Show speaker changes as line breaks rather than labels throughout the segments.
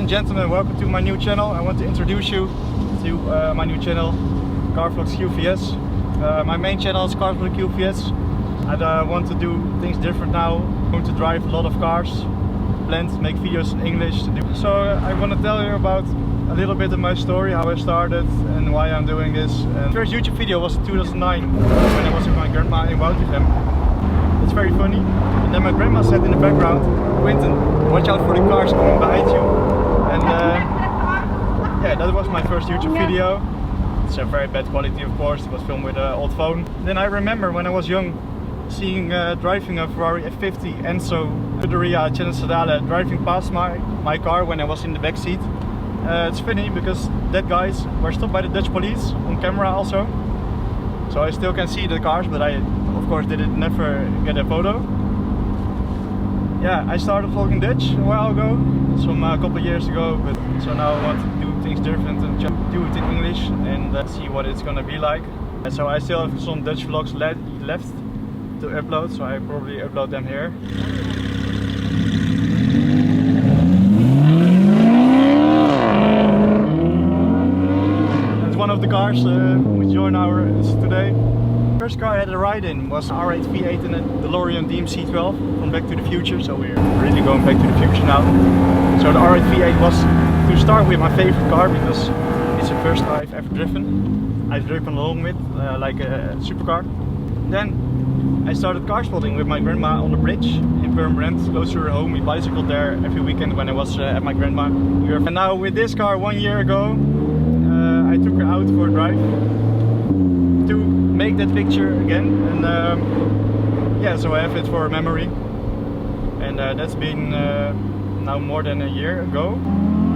and gentlemen, welcome to my new channel. I want to introduce you to my new channel, CarVlogsQVS. My main channel is Carspotterqvs. I want to do things different now. I'm going to drive a lot of cars, plan to make videos in English. So I want to tell you about a little bit of my story, how I started and why I'm doing this. And the first YouTube video was in 2009 when I was with my grandma in Woudrichem. It's very funny. And then my grandma said in the background, "Quentin, watch out for the cars coming behind you." And yeah, that was my first YouTube video. It's a very bad quality, of course. It was filmed with an old phone. Then I remember when I was young, seeing driving a Ferrari F50 Enzo Scuderia Censoredale driving past my car when I was in the back seat. It's funny because that guys were stopped by the Dutch police on camera also. So I still can see the cars, but I of course never get a photo. Yeah, I started vlogging Dutch a while ago, some couple of years ago, but so now I want to do things different and just do it in English and see what it's gonna be like. And so I still have some Dutch vlogs left to upload, so I probably upload them here. That's one of the cars which join our today. First car I had a ride in was an R8 V8 and a DeLorean DMC-12 from Back to the Future, so we're really going back to the future now. So the R8 V8 was, to start with, my favorite car because it's the first car I've ever driven. I've driven along with, like a supercar. Then I started car spotting with my grandma on the bridge in Purmerend, close to her home. We bicycled there every weekend when I was at my grandma. And now with this car 1 year ago, I took her out for a drive to make that picture again. And yeah, so I have it for a memory. And that's been now more than a year ago.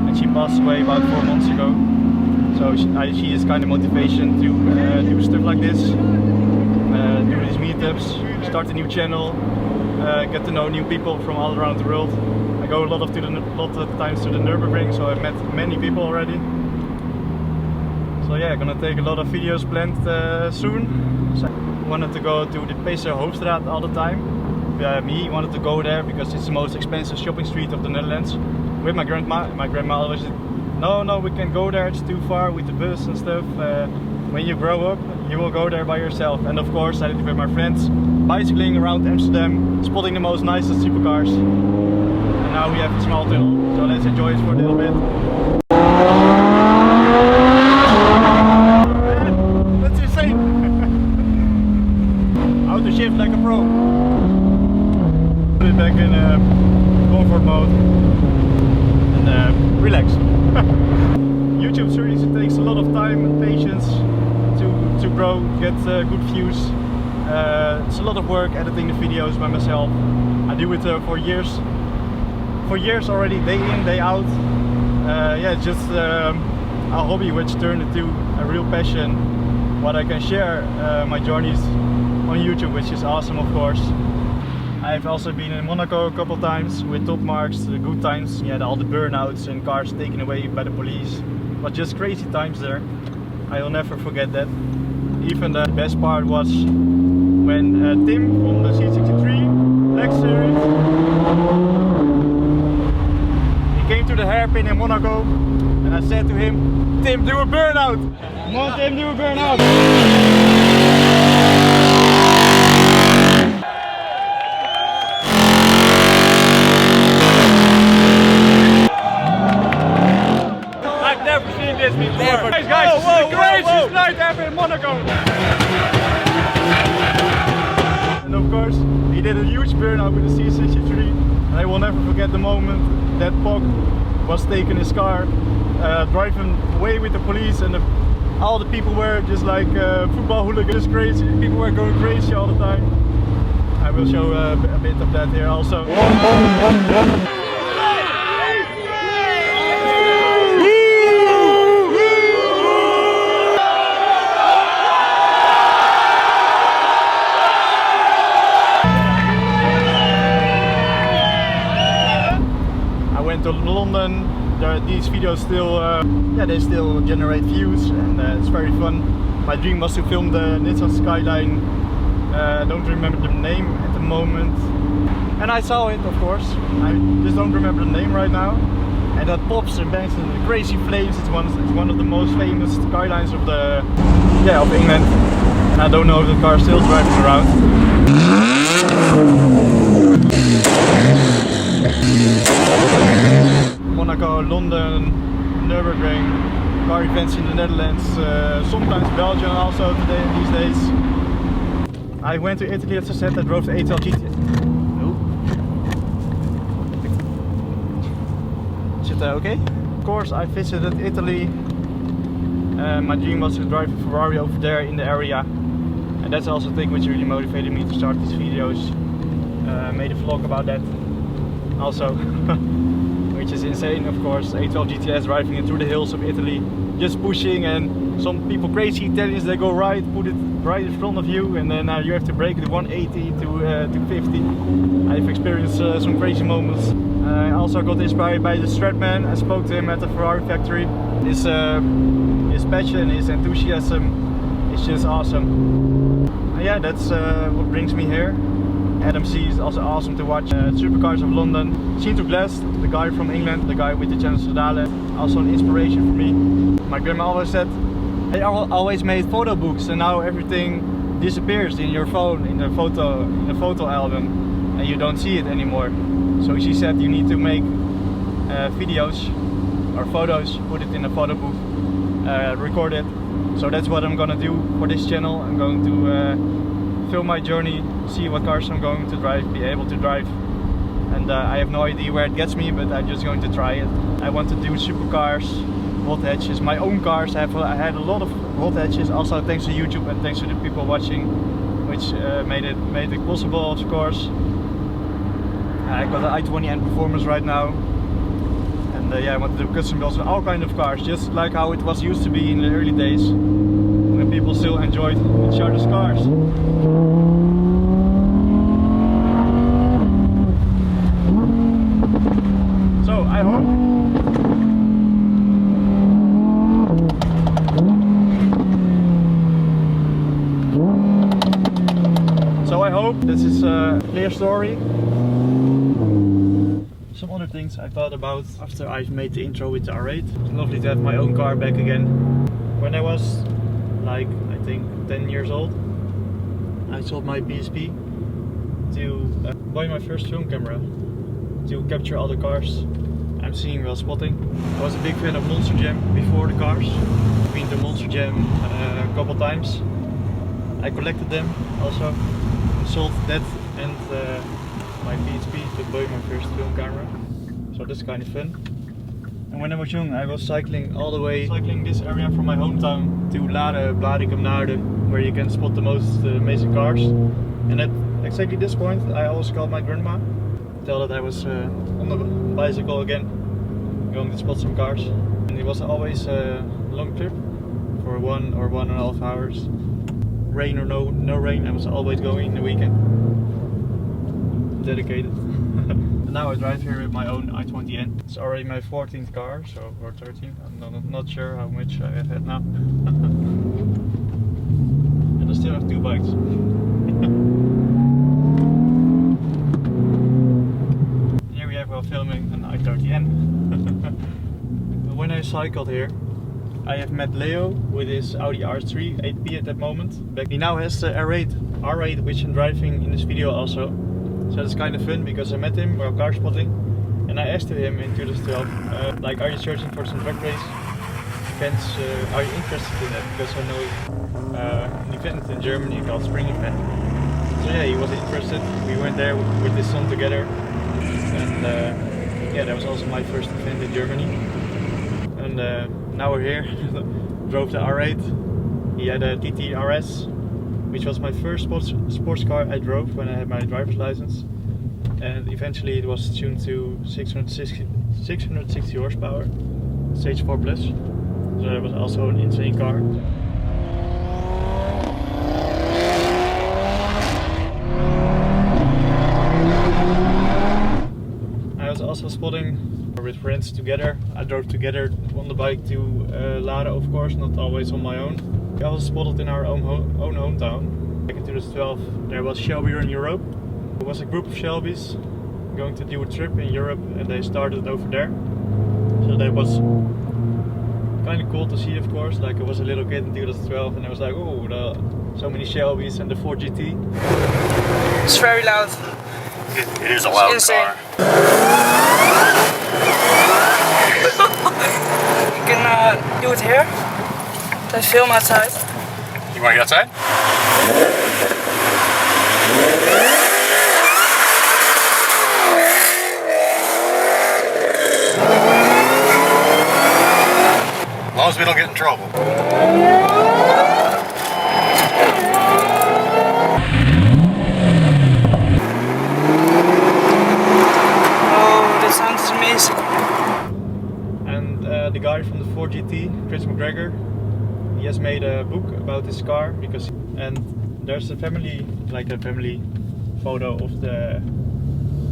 And she passed away about 4 months ago. So she is kind of motivation to do stuff like this. Do these meetups, start a new channel, get to know new people from all around the world. I go a lot of times to the Nürburgring, so I've met many people already. So yeah, gonna take a lot of videos planned soon. So I wanted to go to the Peser Hoofdstraat all the time. Me wanted to go there because it's the most expensive shopping street of the Netherlands. With my grandma. My grandma always said, no, we can't go there, it's too far with the bus and stuff. When you grow up, you will go there by yourself. And of course I did it with my friends, bicycling around Amsterdam, spotting the most nicest supercars. And now we have a small tunnel, so let's enjoy it for a little bit. That's insane! How to shift like a pro. Put it back in comfort mode and relax. YouTube seriously takes a lot of time and patience to grow, get good views. It's a lot of work editing the videos by myself. I do it for years already, day in, day out. Yeah, it's just a hobby which turned into a real passion. What I can share my journeys on YouTube, which is awesome, of course. I've also been in Monaco a couple times with top marks, the good times. Yeah, all the burnouts and cars taken away by the police. But just crazy times there. I will never forget that. Even the best part was when Tim from the C63 Black Series, he came to the hairpin in Monaco and I said to him, "Tim, do a burnout! Come on Tim, do a burnout!" I've never seen this before. Guys, this is the craziest night ever in Monaco. And of course, he did a huge burnout with the C63. And I will never forget the moment that Pog was taking his car, driving away with the police, and all the people were just like football hooligans, crazy. People were going crazy all the time. I will show a bit of that here also. To London. These videos still, yeah, they still generate views, and it's very fun. My dream was to film the Nissan Skyline. I don't remember the name at the moment, and I saw it, of course. I just don't remember the name right now. and that pops and bangs into the crazy flames. It's one of the most famous skylines of of England. And I don't know if the car is still driving around. Monaco, London, Nürburgring, car events in the Netherlands, sometimes Belgium also today these days. I went to Italy, as I said. I drove the A12 GTS. Is it okay? Of course, I visited Italy. My dream was to drive a Ferrari over there in the area, and that's also the thing which really motivated me to start these videos. Made a vlog about that also, which is insane, of course. A12 GTS driving it through the hills of Italy, just pushing, and some people, crazy Italians, they go right, put it right in front of you, and then you have to brake it 180 to 50. I've experienced some crazy moments. I also got inspired by the Stratman. I spoke to him at the Ferrari factory. His passion, his enthusiasm is just awesome. Yeah, that's what brings me here. Adam C is also awesome to watch. Supercars of London. Cinto Glass, the guy from England, the guy with the channel Sodale, also an inspiration for me. My grandma always said, they always made photo books, and now everything disappears in your phone, in the photo album, and you don't see it anymore. So she said you need to make videos or photos, put it in a photo book, record it. So that's what I'm gonna do for this channel. I'm going to film my journey, see what cars I'm going to drive, be able to drive. And I have no idea where it gets me, but I'm just going to try it. I want to do supercars, hot hatches, my own cars. I had a lot of hot hatches, also thanks to YouTube and thanks to the people watching, which made it possible, of course. I got an i20N Performance right now, and yeah, I want to do custom builds with all kind of cars, just like how it was used to be in the early days, when people still enjoyed each other's cars. So I hope this is a clear story. Some other things I thought about after I've made the intro with the R8. It's lovely to have my own car back again. When I was like, I think 10 years old, I sold my PSP to buy my first film camera to capture all the cars I'm seeing while spotting. I was a big fan of Monster Jam before the cars. I've been to Monster Jam a couple times. I collected them also. Sold that and my PSP to buy my first film camera, so that's kind of fun. And when I was young, I was cycling all the way, this area from my hometown to Lade, Blaricum-Naarden, where you can spot the most amazing cars. And at exactly this point, I always called my grandma, tell that I was on the bicycle again, going to spot some cars. And it was always a long trip for 1 or 1.5 hours. Rain or no rain, I was always going in the weekend. Dedicated. And now I drive here with my own i20N. It's already my 14th car, so, or 13th. I'm not sure how much I have had now. And I still have 2 bikes. Here we have while filming an i30N. When I cycled here, I have met Leo with his Audi R3 8P at that moment. He now has the R8, which I'm driving in this video also. So it's kind of fun because I met him while car spotting, and I asked him in 2012, like, are you searching for some drag race events? Are you interested in that? Because I know an event in Germany called Spring Event. So yeah, he was interested. We went there with his son together, and yeah, that was also my first event in Germany. And now we're here. Drove the R8. He had a TT RS, which was my first sports car I drove when I had my driver's license. And eventually it was tuned to 660 horsepower, stage 4 plus. So that was also an insane car. I was also spotting with friends together. I drove together on the bike to Lade, of course, not always on my own. I also spotted in our own hometown. Back in 2012 there was Shelby in Europe. There was a group of Shelbys going to do a trip in Europe, and they started over there. So that was kind of cool to see, of course. Like I was a little kid in 2012 and I was like, oh, so many Shelbys and the 4GT.
It's very loud.
It is a loud car.
You can do it here. Let's film outside.
You want to get outside? As long as we don't get in trouble.
Amazing.
And the guy from the 4GT, Chris McGregor, he has made a book about this car and there's a family photo of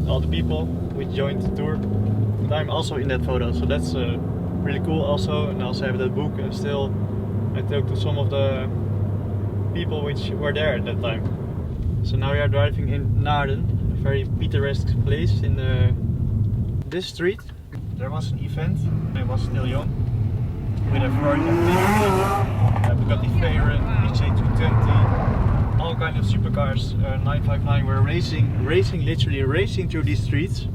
all the people which joined the tour, and I'm also in that photo, so that's really cool also. And I also have that book, and still I talked to some of the people which were there at that time. So now we are driving in Naarden, a very picturesque place in this street. There was an event, I was still young, with a Ferrari F350, Bugatti Veyron, EJ220, all kinds of supercars, 959 were literally racing through these streets.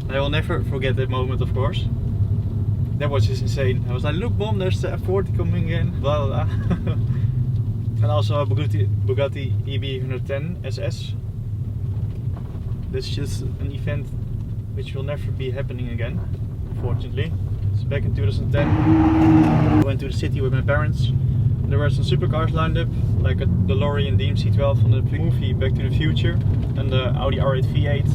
I will never forget that moment, of course. That was just insane. I was like, look mom, there's the F40 coming in, blah blah blah. And also a Bugatti EB110 SS. That's just an event which will never be happening again, unfortunately. So back in 2010, I went to the city with my parents. There were some supercars lined up, like a DeLorean DMC-12 from the movie Back to the Future and the Audi R8 V8.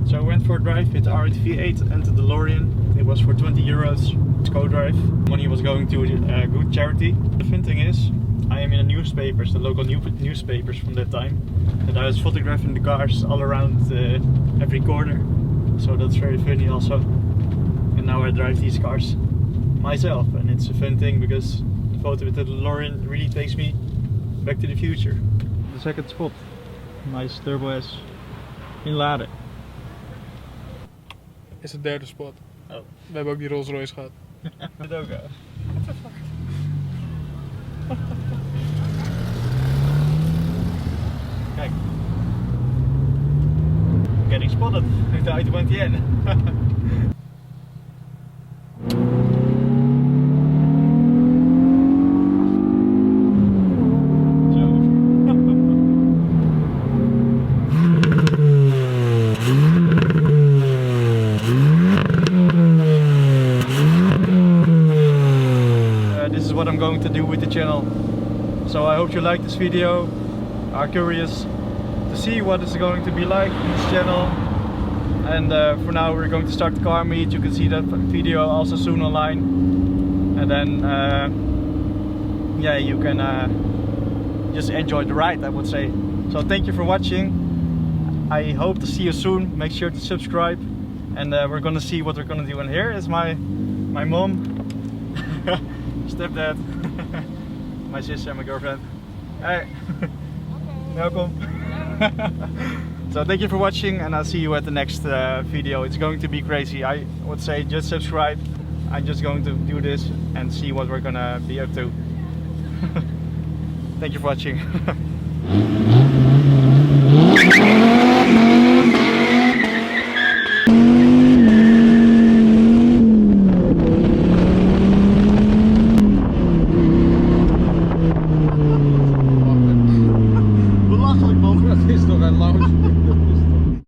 So I went for a drive with the R8 V8 and the DeLorean. It was for 20 euros, co-drive. Money was going to a good charity. The fun thing is, I am in the newspapers, the local newspapers from that time. And I was photographing the cars all around every corner. So that's very funny also. And now I drive these cars myself, and it's a fun thing because the photo with the DeLorean really takes me back to the future. The second spot, nice Turbo S in Laren.
Is de derde spot.
Oh.
We hebben ook die Rolls Royce gehad.
Dit ook, what the fuck? Kijk. Getting spotted with the I-20N. This is what I'm going to do with the channel. So I hope you like this video, are curious to see what it's going to be like in this channel. And for now we're going to start the car meet. You can see that video also soon online. And then yeah, you can just enjoy the ride, I would say. So thank you for watching. I hope to see you soon. Make sure to subscribe. And we're gonna see what we're gonna do. And here is my mom, stepdad, my sister and my girlfriend. Hey, welcome. So thank you for watching, and I'll see you at the next video. It's going to be crazy. I would say just subscribe. I'm just going to do this and see what we're gonna be up to. Thank you for watching.